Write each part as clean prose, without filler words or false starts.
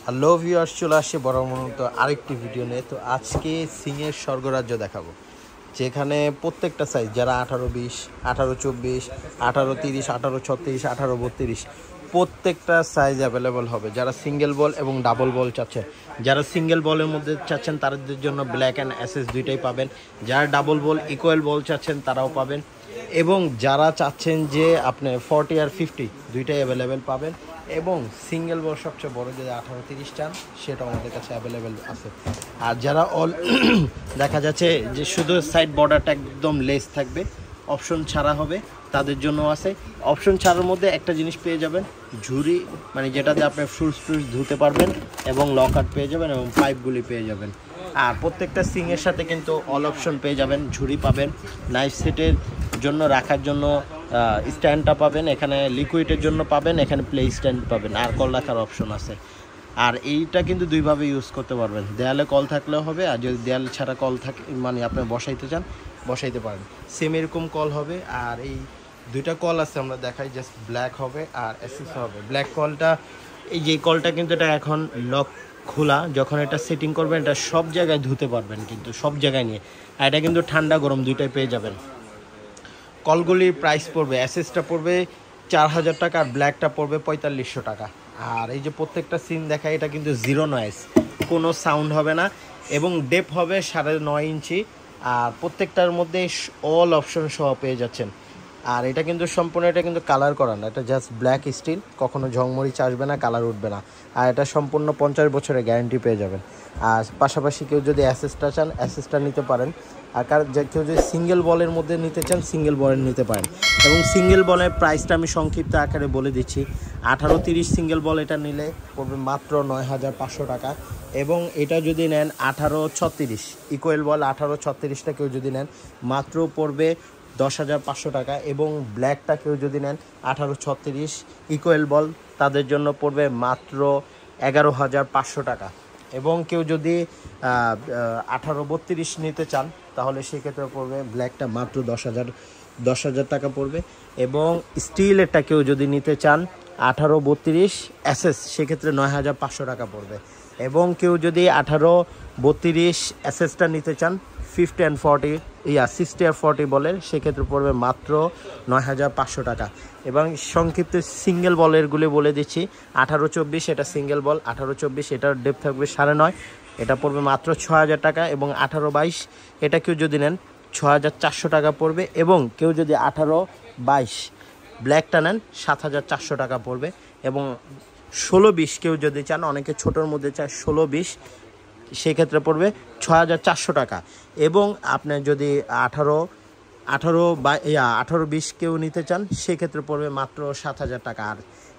Hello viewers, চলে আসছে বড় মতো আরেকটি ভিডিও নিয়ে। তো আজকে সিংয়ের স্বর্গরাজ্য দেখাবো, যেখানে প্রত্যেকটা সাইজ, যারা 18-20, 18-24, 18-30, 18-36, 18-32 প্রত্যেকটা সাইজ অ্যাভেলেবল হবে। যারা সিঙ্গেল বল এবং ডাবল বল চাচ্ছেন, যারা সিঙ্গেল বলের মধ্যে চাচ্ছেন তাদের জন্য ব্ল্যাক অ্যান্ড অ্যাসেস দুইটাই পাবেন। যারা ডাবল বল ইকুয়াল বল চাচ্ছেন তারাও পাবেন, এবং যারা চাচ্ছেন যে আপনি 40 আর 50 দুইটাই অ্যাভেলেবেল পাবেন। এবং সিঙ্গেল বল সবচেয়ে বড় যদি 18-30 চান, সেটাও আমাদের কাছে অ্যাভেলেবেল আছে। আর যারা অল দেখা যাচ্ছে যে শুধু সাইড বর্ডারটা একদম লেস থাকবে, অপশন ছাড়া হবে, তাদের জন্য আছে। অপশন ছাড়ার মধ্যে একটা জিনিস পেয়ে যাবেন, ঝুড়ি, মানে যেটাতে আপনি ফ্রুটস ধুতে পারবেন, এবং লকার পেয়ে যাবেন, এবং পাইপগুলি পেয়ে যাবেন। আর প্রত্যেকটা সিংয়ের সাথে কিন্তু অল অপশন পেয়ে যাবেন, ঝুড়ি পাবেন, নাইফ সেটের জন্য রাখার জন্য স্ট্যান্ডটা পাবেন, এখানে লিকুইডের জন্য পাবেন, এখানে প্লে স্ট্যান্ড পাবেন, আর কল রাখার অপশন আছে। আর এইটা কিন্তু দুইভাবে ইউজ করতে পারবেন, দেয়ালে কল থাকলেও হবে, আর যদি দেয়াল ছাড়া কল থাকে, মানে আপনি বসাইতে চান বসাইতে পারেন, সেম এরকম কল হবে। আর এই দুইটা কল আছে, আমরা দেখাই, জাস্ট ব্ল্যাক হবে আর অ্যাসেস হবে। ব্ল্যাক কলটা, এই যে কলটা কিন্তু এটা এখন লক খোলা, যখন এটা সেটিং করবেন এটা সব জায়গায় ধুতে পারবেন, কিন্তু সব জায়গায় নিয়ে। আর এটা কিন্তু ঠান্ডা গরম দুইটাই পেয়ে যাবেন। কলগুলির প্রাইস পড়বে, অ্যাসেসটা পড়বে 4000 টাকা, আর ব্ল্যাকটা পড়বে 4500 টাকা। আর এই যে প্রত্যেকটা সিন দেখায়, এটা কিন্তু জিরো নয়েজ, কোনো সাউন্ড হবে না, এবং ডেপ হবে 9.5 ইঞ্চি। আর প্রত্যেকটার মধ্যে অল অপশন সহ পেয়ে যাচ্ছেন। আর এটা কিন্তু সম্পূর্ণ, এটা কিন্তু কালার করা না, এটা জাস্ট ব্ল্যাক স্টিল, কখনো ঝংমরিচ আসবে না, কালার উঠবে না। আর এটা সম্পূর্ণ 50 বছরের গ্যারান্টি পেয়ে যাবেন। আর পাশাপাশি কেউ যদি অ্যাসেসটা চান, অ্যাসেসটা নিতে পারেন। আর কেউ যদি সিঙ্গেল বলের মধ্যে নিতে চান, সিঙ্গেল বলের নিতে পারেন। এবং সিঙ্গেল বলের প্রাইসটা আমি সংক্ষিপ্ত আকারে বলে দিচ্ছি। 18-30 সিঙ্গেল বল এটা নিলে পড়বে মাত্র 9500 টাকা। এবং এটা যদি নেন 18-36 ইকুয়াল বল, 18-36টা কেউ যদি নেন মাত্র পড়বে 10,500 টাকা। এবং ব্ল্যাকটা কেউ যদি নেন 18-36 ইকুয়াল বল, তাদের জন্য পড়বে মাত্র 11,500 টাকা। এবং কেউ যদি 18-32 নিতে চান, তাহলে সেক্ষেত্রে পড়বে ব্ল্যাকটা মাত্র 10,000 টাকা পড়বে। এবং স্টিলেরটা কেউ যদি নিতে চান 18-32 অ্যাসেস, সেক্ষেত্রে 9,500 টাকা পড়বে। এবং কেউ যদি 18-32 অ্যাসেসটা নিতে চান 50 and 40 60 আর 40 বলের, সেক্ষেত্রে পড়বে মাত্র 9,500 টাকা। এবং সংক্ষিপ্ত সিঙ্গেল বলেরগুলি বলে দিচ্ছি, 18-24 এটা সিঙ্গেল বল, 18-24 এটার ডেপ থাকবে 9.5, এটা পড়বে মাত্র 6,000 টাকা। এবং 18-22 এটা কেউ যদি নেন 6,400 টাকা পড়বে। এবং কেউ যদি 18-22 ব্ল্যাকটা নেন 7,400 টাকা পড়বে। এবং 16-20 কেউ যদি চান, অনেকে ছোটোর মধ্যে চায় 16-20, সেক্ষেত্রে পড়বে 6,400 টাকা। এবং আপনি যদি 18-20 কেউ নিতে চান, সেক্ষেত্রে পড়বে মাত্র 7,000 টাকা। আর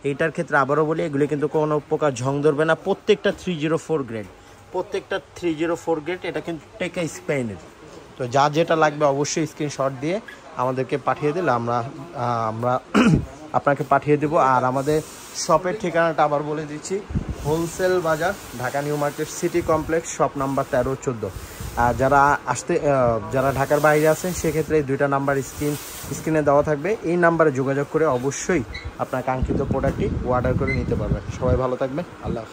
এইটার ক্ষেত্রে আবারও বলি, এগুলি কিন্তু কোনো প্রকার ঝং ধরবে না, প্রত্যেকটা 304 গ্রেড, প্রত্যেকটা 304 গ্রেড। এটা কিন্তু টেকা স্পেনের। তো যা যেটা লাগবে অবশ্যই স্ক্রিনশট দিয়ে আমাদেরকে পাঠিয়ে দিলে আমরা আপনাকে পাঠিয়ে দেবো। আর আমাদের শপের ঠিকানাটা আবার বলে দিচ্ছি, হোলসেল বাজার, Dhaka new market city complex, shop number 13-14। আর যারা ঢাকার বাইরে আছেন, সেক্ষেত্রে এই দুইটা নাম্বার স্ক্রিনে দেওয়া থাকবে, এই নাম্বারে যোগাযোগ করে অবশ্যই আপনার কাঙ্ক্ষিত প্রোডাক্টটি অর্ডার করে নিতে পারবেন। সবাই ভালো থাকবেন, আল্লাহ হাফেজ।